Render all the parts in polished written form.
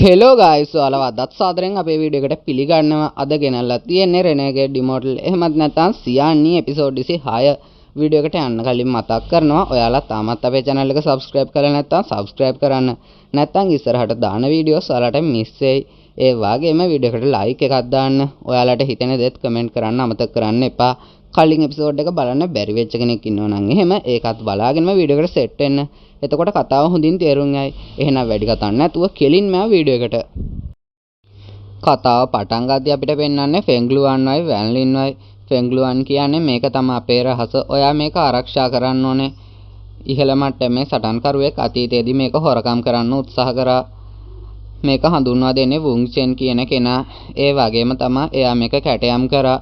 Hello guys ඔයාලව අදත් සාදරයෙන් අපේ වීඩියෝ එකට පිළිගන්නවා. අද ගෙනල්ලා තියෙන්නේ රෙනේගේ ඩිමෝඩල් එහෙමත් නැත්නම් සියානි එපිසෝඩ් 26 වීඩියෝ එකට යන්න කලින් මතක් කරනවා ඔයාලා තාමත් අපේ channel එක subscribe කරලා නැත්නම් subscribe කරන්න. නැත්නම් ඉස්සරහට දාන වීඩියෝස් ඔයාලට මිස් වෙයි. ඒ වගේම වීඩියෝ එකට like එකක් දාන්න. ඔයාලට හිතෙන දේත් කමෙන්ට් කරන්න අමතක කරන්න එපා. කලින් එපිසෝඩ් එක බලන්න බැරි වෙච්ච කෙනෙක් ඉන්නවා නම් එහෙම ඒකත් බලාගෙනම වීඩියෝ එකට සෙට් වෙන්න. එතකොට කතාව හොඳින් තේරුම් යයි. එහෙනම් වැඩි කතා නැතුව කෙලින්ම වීඩියෝ එකට. කතාව පටන් ගද්දී අපිට පෙන්වන්නේ ෆෙන්ග්ලුවන්වයි වැන්ලින්වයි. ෆෙන්ග්ලුවන් කියන්නේ මේක තමයි අපේ රහස. ඔයා මේක ආරක්ෂා කරන්න ඕනේ. ඉහළ මට්ටමේ සටන්කරුවෙක් අතීතයේදී මේක හොරකම් කරන්න උත්සාහ කරා. මේක හඳුන්වා දෙන්නේ වුන් චෙන් කියන කෙනා. ඒ වගේම තමයි එයා මේක කැටයම් කරා.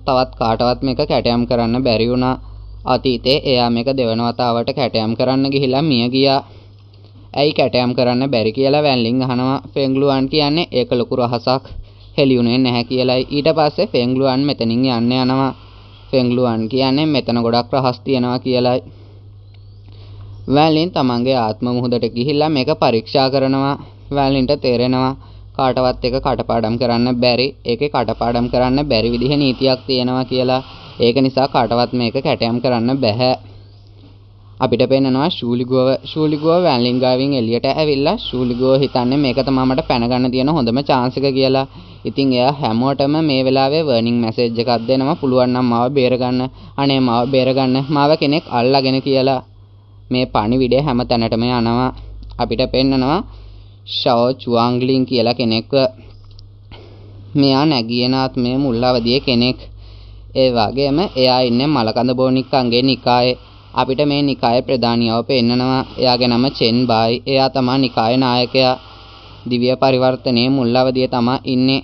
තවත් කාටවත් මේක කැටයම් කරන්න බැරි වුණා. අතීතේ එයා මේක දෙවන වතාවට කැටයම් කරන්න ගිහිලා මිය ගියා. ඇයි කැටයම් කරන්න බැරි කියලා වැන්ලින් අහනවා. ෆෙන්ග්ලුවන් කියන්නේ ඒක ලොකු රහසක් හෙළියුනේ නැහැ කියලායි. ඊට පස්සේ ෆෙන්ග්ලුවන් මෙතනින් යන්න යනවා. ෆෙන්ග්ලුවන් කියන්නේ මෙතන ගොඩක් රහස් තියෙනවා කියලායි. වැන්ලින් තමන්ගේ ආත්ම මුහුදට ගිහිල්ලා මේක පරීක්ෂා කරනවා. වැන්ලින්ට තේරෙනවා කාටවත් එක කටපාඩම් කරන්න බැරි. ඒකේ කටපාඩම් කරන්න බැරි විදිහේ නීතියක් තියෙනවා කියලා. ඒක නිසා කාටවත් මේක කැටයම් කරන්න බෑ. අපිට පේනවා ෂූලිගෝව වැන්ලින් ගාවින් එළියට ඇවිල්ලා ෂූලිගෝව හිතන්නේ මේක තමයි මට පැන ගන්න තියෙන හොඳම chance එක කියලා. ඉතින් එයා හැමෝටම මේ වෙලාවේ වර්නින් මැසේජ් එකක් දෙනවා. පුළුවන් නම් මාව බේරගන්න. අනේ මාව බේරගන්න. මාව කෙනෙක් අල්ලගෙන කියලා. මේ පණිවිඩය හැම තැනටම යනවා. අපිට පේනවා ෂාවෝ චුවාන්ග්ලින් කියලා කෙනෙක්ව. මෙයා නැගියන ආත්මයේ මුල් අවදියේ කෙනෙක්. ඒ වගේම එයා ඉන්නේ මලකඳ බෝනික්කන්ගේ නිකායේ. අපිට මේ නිකායේ ප්‍රධානියව පෙන්නනවා. එයාගේ නම චෙන් බායි. එයා තමයි නිකායේ නායකයා. දිව්‍ය පරිවර්තනයේ මුල් අවදියේ තමයි ඉන්නේ.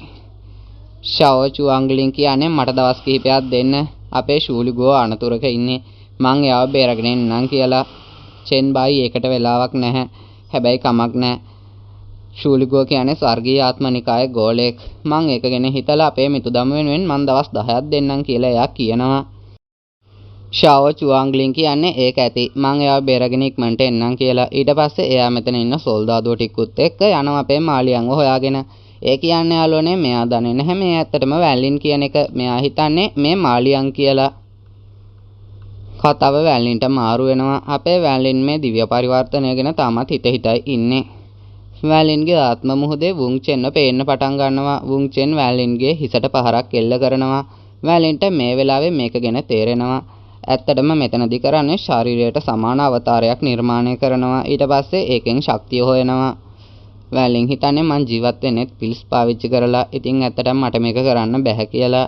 ෂාවෝ චුවාන්ග්ලින් කියන්නේ මට දවස් කිහිපයක් දෙන්න. අපේ ෂූලිගෝ අනතුරක ඉන්නේ. මං එයාව බේරගෙන එන්නම් කියලා. චෙන් බායි ඒකට වෙලාවක් නැහැ. හැබැයි කමක් නැහැ. ෂූලිගෝ කියන්නේ ස්වර්ගීය ආත්ම නිකායේ ගෝලෙක්. මං ඒක ගැන හිතලා අපේ මිතුදම වෙනුවෙන් මං දවස් 10ක් දෙන්නම් කියලා එයා කියනවා. ෂාවෝ චුවාන්ග්ලින් කියන්නේ ඒක ඇති. මං එයාව බේරගෙන ඉක්මනට එන්නම් කියලා. ඊට පස්සේ එයා මෙතන ඉන්න සොල්දාදුවෝ ටිකුත් එක්ක යනවා අපේ මාලියන්ව හොයාගෙන. ඒ කියන්නේ යාළුවනේ මෙයා දන්නේ නැහැ මේ ඇත්තටම වැන්ලින් කියන එක. මෙයා හිතන්නේ මේ මාලියන් කියලා. කතාව වැන්ලින්ට මාරු වෙනවා. අපේ වැන්ලින් මේ දිව්‍ය පරිවර්තනය ගැන තාමත් හිතයි ඉන්නේ. වැන්ලින්ගේ ආත්ම මුහුදේ වුන් චෙන්ව පේන්න පටන් ගන්නවා. වුන් චෙන් වැන්ලින්ගේ හිසට පහරක් එල්ල කරනවා. වැන්ලින්ට මේ වෙලාවේ මේක ගැන තේරෙනවා. ඇත්තටම මෙතනදී කරන්නේ ශරීරයට සමාන අවතාරයක් නිර්මාණය කරනවා. ඊට පස්සේ ඒකෙන් ශක්තිය හොයනවා. වැන්ලින් හිතන්නේ මං ජීවත් වෙන්නේ පිල්ස් පාවිච්චි කරලා. ඉතින් ඇත්තටම මට මේක කරන්න බැහැ කියලා.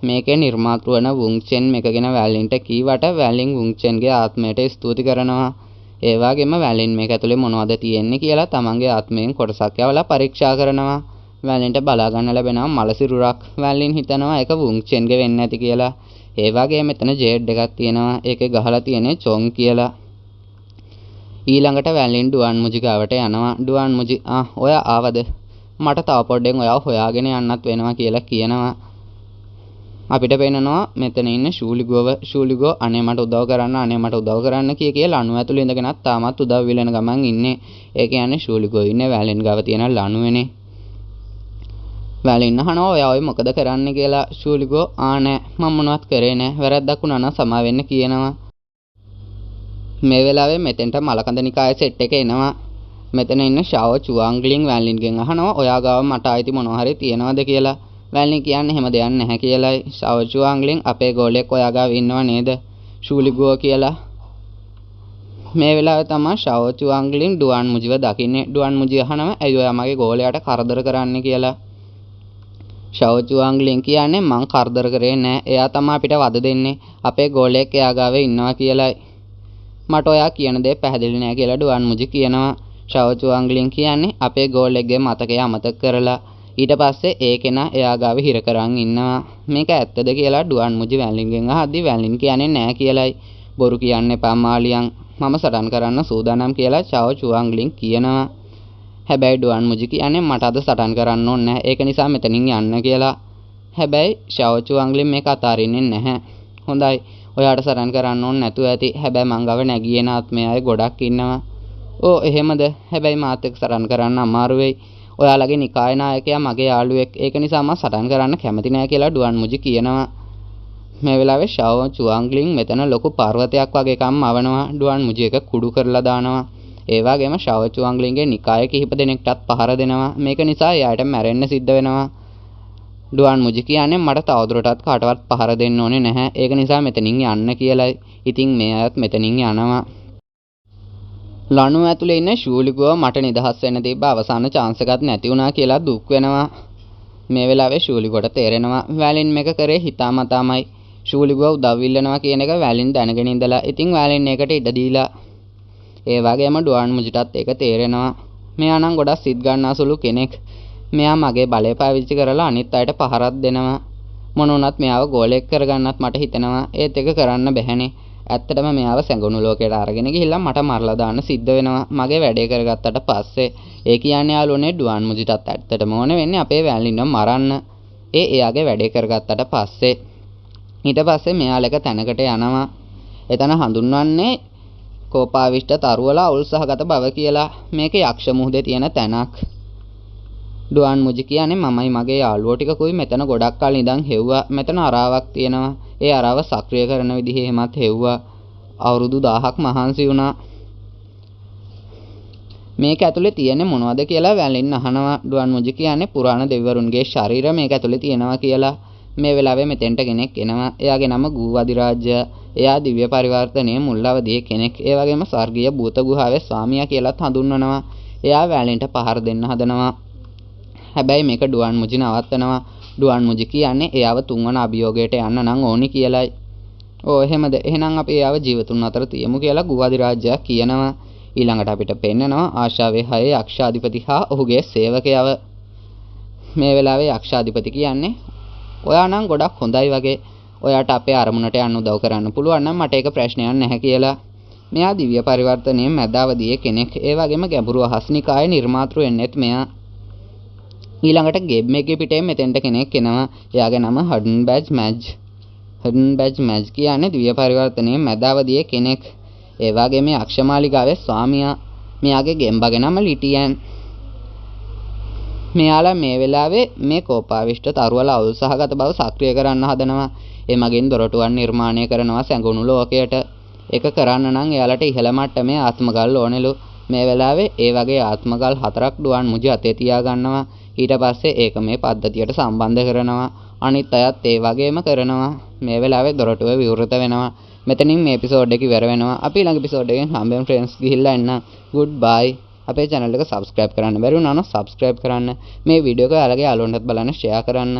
මේකේ නිර්මාතෘ වන වුන් චෙන් මේක ගැන වැන්ලින්ට කීවට වැන්ලින් වුන් චෙන්ගේ ආත්මයට ස්තුති කරනවා. ඒ වගේම වැන්ලින් මේක ඇතුලේ මොනවද තියෙන්නේ කියලා තමන්ගේ ආත්මයෙන් කොටසක් යවලා පරීක්ෂා කරනවා. වැන්ලින්ට බලා ගන්න ලැබෙනවා මල සිරුරක්. වැන්ලින් හිතනවා ඒක වුන් චෙන්ගේ වෙන්නේ නැති කියලා. ඒ වගේම මෙතන ජේඩ් එකක් තියෙනවා. ඒකේ ගහලා තියෙන්නේ චොන් කියලා. ඊළඟට වැන්ලින් ඩුවන් මුජි ගාවට යනවා. ඩුවන් මුජි ඔයා ආවද? මට තව පොඩ්ඩෙන් ඔයාව හොයාගෙන යන්නත් වෙනවා කියලා කියනවා. අපිට පේනවා මෙතන ඉන්න ෂූලිගෝ අනේ මට උදව් කරන්න කිය ලණුව ඇතුළේ ඉඳගෙනත් තාමත් උදව් විලන ගමන් ඉන්නේ. ඒ කියන්නේ ෂූලිගෝ ඉන්නේ වැන්ලින් ගාව තියෙන ලණුවේනේ. වැන්ලින් අහනවා ඔයා ඔය මොකද කරන්නේ කියලා. ෂූලිගෝ නෑ මම මොනවත් කරේ නෑ. වැරද්දක් වුණා නම් සමා වෙන්න කියනවා. මේ වෙලාවේ මෙතෙන්ට මලකඳ නිකායේ සෙට් එක එනවා. මෙතන ඉන්න ෂාවෝ චුවාන්ග්ලින් වැන්ලින්ගෙන් අහනවා ඔයා ගාව මට ආйти මොනවා හරි තියනවද කියලා. වැන්ලින් කියන්නේ එහෙම දෙයක් නැහැ කියලායි. ෂාවෝ චුවාන්ග්ලින් අපේ ගෝලයක් ඔයා ගාව ඉන්නව නේද? ෂූලිගෝ කියලා. මේ වෙලාවේ තමයි ෂාවෝ චුවාන්ග්ලින් ඩුවන් මුජිව දකින්නේ. ඩුවන් මුජි අහනවා ඇයි ඔයා මගේ ගෝලයාට කරදර කරන්නේ කියලා. ෂාවෝ චුවාන්ග්ලින් කියන්නේ මං කරදර කරේ නෑ. එයා තමයි අපිට වද දෙන්නේ. අපේ ගෝලයක් එයා ගාව ඉන්නවා කියලායි. මට ඔයා කියන දේ පැහැදිලි නෑ කියලා ඩුවන් මුජි කියනවා. ෂාවෝ චුවාන්ග්ලින් කියන්නේ අපේ ගෝලෙක්ගේ මතකය අමතක කරලා ඊට පස්සේ ඒ කෙනා එයා ගාව හිර කරන් ඉන්නවා. මේක ඇත්තද කියලා ඩුවන් මුජි වැන්ලින්ගෙන් අහද්දි වැන්ලින් කියන්නේ නෑ කියලායි. බොරු කියන්න එපා මාලියන්. මම සටන් කරන්න සූදානම් කියලා ෂාවෝ චුවාන්ග්ලින් කියනවා. හැබැයි ඩුවන් මුජි කියන්නේ මට අද සටන් කරන්න ඕනේ නැහැ. ඒක නිසා මෙතනින් යන්න කියලා. හැබැයි ෂාවෝ චුවාන්ග්ලින් මේක අතාරින්නේ නැහැ. හොඳයි. ඔයාට සටන් කරන්න ඕනේ නැතුව ඇති. හැබැයි මං ගාව නැගියන ආත්මය අය ගොඩක් ඉන්නවා. ඕ එහෙමද? හැබැයි මාත් එක්ක සටන් කරන්න අමාරු වෙයි. ඔයාලගේ නිකාය නායකයා මගේ යාළුවෙක්. ඒක නිසා මම සටන් කරන්න කැමති නෑ කියලා ඩුවන් මුජි කියනවා. මේ වෙලාවේ ෂාවෝ චුවාන්ග්ලින් මෙතන ලොකු පර්වතයක් වගේ එකක් මවනවා. ඩුවන් මුජි එක කුඩු කරලා දානවා. ඒ වගේම ෂාවෝ චුවාන්ග්ලින්ගේ නිකාය කිහිප දෙනෙක්ටත් පහර දෙනවා. මේක නිසා එයාට මැරෙන්න සිද්ධ වෙනවා. ඩුවන් මුජි කියන්නේ මට තවදුරටත් කාටවත් පහර දෙන්න ඕනේ නැහැ. ඒක නිසා මෙතනින් යන්න කියලායි. ඉතින් මේ අයත් මෙතනින් යනවා. ලණුව ඇතුලේ ඉන්න ෂූලිගෝ මට නිදහස් වෙන්න තිබ්බ අවසාන chance එකක් නැති වුණා කියලා දුක් වෙනවා. මේ වෙලාවේ ෂූලිගෝට තේරෙනවා වැලින් මේක කරේ හිතාමතාමයි. ෂූලිගෝ උදව් ඉල්ලනවා කියන එක වැලින් දැනගෙන ඉඳලා. ඉතින් වැලින් ඒකට ඉඩ දීලා. ඒ වගේම ඩුවන් මුජිටත් ඒක තේරෙනවා. මෙයා නම් ගොඩක් සිත් ගන්නාසුළු කෙනෙක්. මෙයා මගේ බලය පාවිච්චි කරලා අනිත් අයට පහරක් දෙනවා. මොන වුණත් මෙයාව ගෝලයක් කරගන්නත් මට හිතෙනවා. ඒත් ඒක කරන්න බැහැනේ. ඇත්තටම මෙයාව සැඟුණු ලෝකයට අරගෙන ගිහිල්ලා මට මරලා දාන්න සිද්ධ වෙනවා. මගේ වැඩේ කරගත්තට පස්සේ ඒ කියන්නේ යාළුවනේ ඩුවන් මුජිටත් ඇත්තටම ඕන වෙන්නේ අපේ වැලින්ව මරන්න. එයාගේ වැඩේ කරගත්තට පස්සේ ඊට පස්සේ මෙයාලක තැනකට යනවා. එතන හඳුන්වන්නේ කෝපාවිෂ්ඨ තරුවල අවුල් සහගත බව කියලා. මේක යක්ෂ මුහුදේ තියෙන තැනක්. ඩුවන් මුජි කියන්නේ මමයි මගේ යාළුවෝ ටිකකුයි මෙතන ගොඩක් කල් ඉඳන් හෙව්වා. මෙතන අරාවක් තියෙනවා. ඒ අරාව සක්‍රිය කරන විදිහ එහෙමත් හෙව්වා. අවුරුදු 1000ක් මහන්සි වුණා. මේක ඇතුලේ තියෙන්නේ මොනවද කියලා වැලින් අහනවා. ඩුවන් මුජි කියන්නේ පුරාණ දෙවිවරුන්ගේ ශරීර මේක ඇතුලේ තියෙනවා කියලා. මේ වෙලාවේ මෙතෙන්ට කෙනෙක් එනවා. එයාගේ නම ගූ අධිරාජ්‍ය. එයා දිව්‍ය පරිවර්තනයේ මුල් අවදියේ කෙනෙක්. ඒ වගේම ස්වර්ගීය භූත ගුහාවේ ස්වාමියා කියලාත් හඳුන්වනවා. එයා වැලින්ට පහර දෙන්න හදනවා. හැබැයි මේක ඩුවන් මුජි නවත්තනවා. ඩුවන් මුජි කියන්නේ එයාව තුන්වන අභියෝගයට යන්න නම් ඕනි කියලයි. ඕ එහෙමද? එහෙනම් අපි එයාව ජීවතුන් අතර තියමු කියලා ගූ අධිරාජ්‍යයා කියනවා. ඊළඟට අපිට පෙන්නනවා ආශාවේ 6 යක්ෂාධිපති හා ඔහුගේ සේවකයව. මේ වෙලාවේ යක්ෂාධිපති කියන්නේ ඔයා නම් ගොඩක් හොඳයි වගේ. ඔයාට අපේ අරමුණට යන්න උදව් කරන්න පුළුවන් නම් මට ඒක ප්‍රශ්නයක් නැහැ කියලා. මෙයා දිව්‍ය පරිවර්තනයේ මැදවදියේ කෙනෙක්. ඒ වගේම ගැඹුරු අහස්නිකායේ නිර්මාතෘ වෙන්නෙත් මෙයා. ඊළඟට ගේම් එකේ පිටේ මෙතෙන්ට කෙනෙක් එනවා. එයාගේ නම හඩන් බැජ් මැජ්. හඩන් බැජ් මැජ් කියන්නේ දිව්‍ය පරිවර්තනයේ මැදවදියේ කෙනෙක්. ඒ වගේම යක්ෂමාලිගාවේ ස්වාමියා. මෙයාගේ ගෙම්බගේ නම ලිටියන්. මෙයාලා මේ වෙලාවේ මේ කෝපාවිෂ්ඨ තරුවල අවුල් සහගත බව සක්‍රිය කරන්න හදනවා. ඒ මගින් දොරටුවන් නිර්මාණය කරනවා සැඟුණු ලෝකයට. ඒක කරන්න නම් එයාලට ඉහළ මට්ටමේ ආත්මගල් ඕනෙලු. මේ වෙලාවේ ඒ වගේ ආත්මගල් 4ක් ඩුවන් මුජි අතේ තියා ගන්නවා. ඊට පස්සේ ඒක මේ පද්ධතියට සම්බන්ධ කරනවා. අනිත් අයත් ඒ වගේම කරනවා. මේ වෙලාවේ දොරටුව විවෘත වෙනවා. මෙතනින් මේ එපිසෝඩ් එක ඉවර වෙනවා. අපි ඊළඟ එපිසෝඩ් එකෙන් හම්බෙමු ෆ්‍රෙන්ඩ්ස්. ගිහිල්ලා එන්න. ගුඩ් බයි. අපේ channel එක subscribe කරන්න බැරි වුණා නම් subscribe කරන්න. මේ වීඩියෝ එක ඔයාලගේ යාළුවන්ටත් බලන්න share කරන්න.